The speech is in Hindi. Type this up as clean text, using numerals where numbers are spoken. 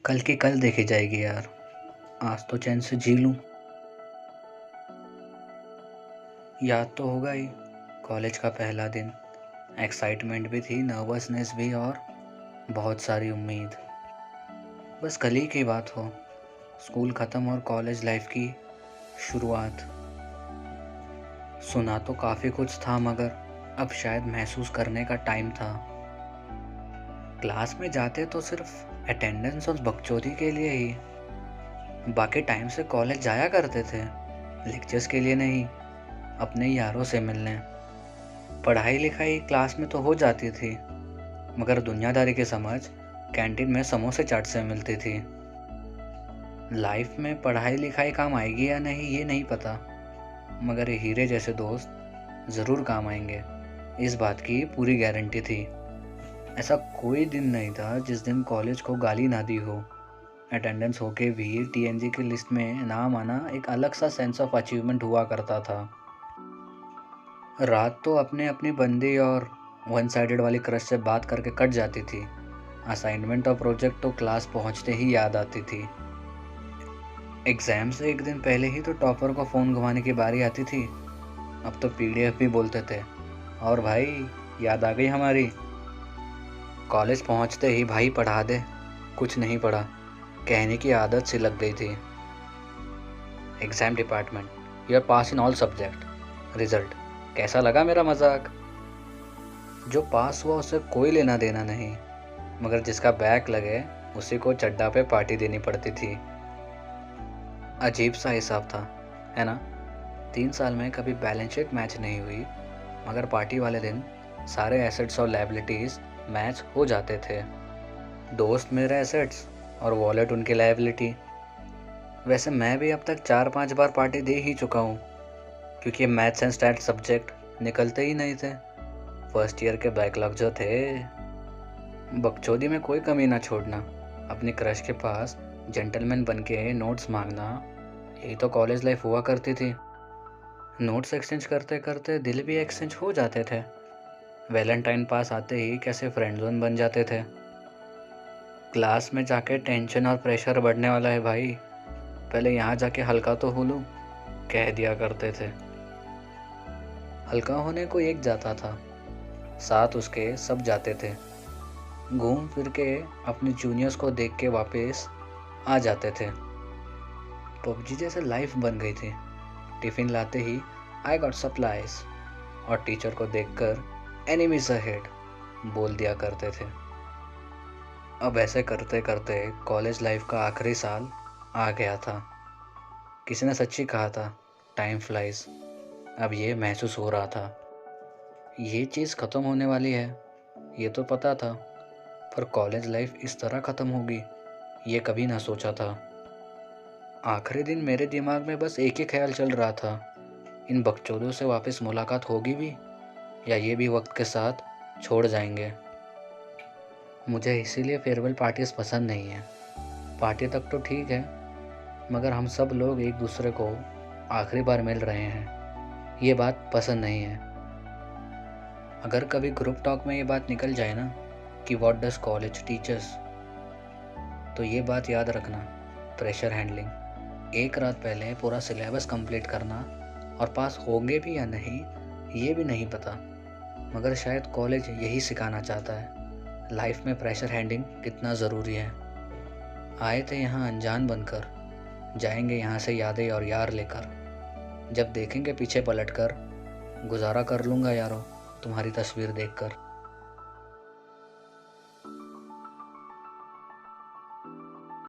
कल की कल देखी जाएगी यार। आज तो चैन से जी लूँ। याद तो होगा ही, कॉलेज का पहला दिन। एक्साइटमेंट भी थी, नर्वसनेस भी, और बहुत सारी उम्मीद। बस कल ही की बात हो, स्कूल ख़त्म और कॉलेज लाइफ की शुरुआत। सुना तो काफ़ी कुछ था, मगर अब शायद महसूस करने का टाइम था। क्लास में जाते तो सिर्फ अटेंडेंस और बकचोदी के लिए ही। बाकी टाइम से कॉलेज जाया करते थे, लेक्चर्स के लिए नहीं, अपने यारों से मिलने। पढ़ाई लिखाई क्लास में तो हो जाती थी, मगर दुनियादारी की समझ कैंटीन में समोसे चाट से मिलती थी। लाइफ में पढ़ाई लिखाई काम आएगी या नहीं ये नहीं पता, मगर ये हीरे जैसे दोस्त ज़रूर काम आएंगे, इस बात की पूरी गारंटी थी। ऐसा कोई दिन नहीं था जिस दिन कॉलेज को गाली ना दी हो। अटेंडेंस होके भी टीएनजी की लिस्ट में नाम आना एक अलग सा सेंस ऑफ अचीवमेंट हुआ करता था। रात तो अपने अपनी बंदी और वन साइडेड वाली क्रश से बात करके कट जाती थी। असाइनमेंट और प्रोजेक्ट तो क्लास पहुंचते ही याद आती थी। एग्जाम से एक दिन पहले ही तो टॉपर को फ़ोन घुमाने की बारी आती थी। अब तो पीडीएफ भी बोलते थे। और भाई, याद आ गई हमारी। कॉलेज पहुंचते ही भाई पढ़ा दे, कुछ नहीं पढ़ा कहने की आदत सी लग गई थी। Exam department, you are pass in all subject. Result, कैसा लगा मेरा मजाक? जो पास हुआ उससे कोई लेना देना नहीं, मगर जिसका बैक लगे उसी को चड्डा पे पार्टी देनी पड़ती थी। अजीब सा हिसाब था, है ना? 3 साल में कभी बैलेंस शीट मैच नहीं हुई, मगर पार्टी वाले दिन सारे एसेट्स और लायबिलिटीज मैच हो जाते थे। दोस्त मेरे एसेट्स और वॉलेट उनकी लायबिलिटी। वैसे मैं भी अब तक 4-5 बार पार्टी दे ही चुका हूँ, क्योंकि मैथ्स एंड स्टैट सब्जेक्ट निकलते ही नहीं थे। फर्स्ट ईयर के बैकलॉग जो थे। बकचोदी में कोई कमी ना छोड़ना, अपनी क्रश के पास जेंटलमैन बन के नोट्स मांगना, यही तो कॉलेज लाइफ हुआ करती थी। नोट्स एक्सचेंज करते करते दिल भी एक्सचेंज हो जाते थे। वैलेंटाइन पास आते ही कैसे फ्रेंड जोन बन जाते थे। क्लास में जाके टेंशन और प्रेशर बढ़ने वाला है भाई, पहले यहाँ जाके हल्का तो हो लूँ, कह दिया करते थे। हल्का होने को एक जाता था, साथ उसके सब जाते थे। घूम फिर के अपने जूनियर्स को देख के वापस आ जाते थे। पबजी जैसे लाइफ बन गई थी। Tiffin latte he I got supplies, और टीचर को देखकर एनिमीज अहेड बोल दिया करते थे। अब ऐसे करते करते कॉलेज लाइफ का आखिरी साल आ गया था। किसी ने सच्ची कहा था, टाइम फ्लाइज। अब ये महसूस हो रहा था, ये चीज़ ख़त्म होने वाली है, ये तो पता था, पर कॉलेज लाइफ इस तरह ख़त्म होगी ये कभी ना सोचा था। आखिरी दिन मेरे दिमाग में बस एक ही ख्याल चल रहा था, इन बकचोदों से वापस मुलाकात होगी भी, या ये भी वक्त के साथ छोड़ जाएंगे। मुझे इसीलिए फेयरवेल पार्टीज पसंद नहीं है। पार्टी तक तो ठीक है, मगर हम सब लोग एक दूसरे को आखिरी बार मिल रहे हैं, ये बात पसंद नहीं है। अगर कभी ग्रुप टॉक में ये बात निकल जाए ना कि व्हाट डज कॉलेज टीचर्स, तो ये बात याद रखना, प्रेशर हैंडलिंग। एक रात पहले पूरा सिलेबस कंप्लीट करना, और पास होंगे भी या नहीं ये भी नहीं पता, मगर शायद कॉलेज यही सिखाना चाहता है, लाइफ में प्रेशर हैंडलिंग कितना ज़रूरी है। आए थे यहाँ अनजान बनकर, जाएंगे यहाँ से यादें और यार लेकर। जब देखेंगे पीछे पलटकर, गुजारा कर लूँगा यारो तुम्हारी तस्वीर देखकर।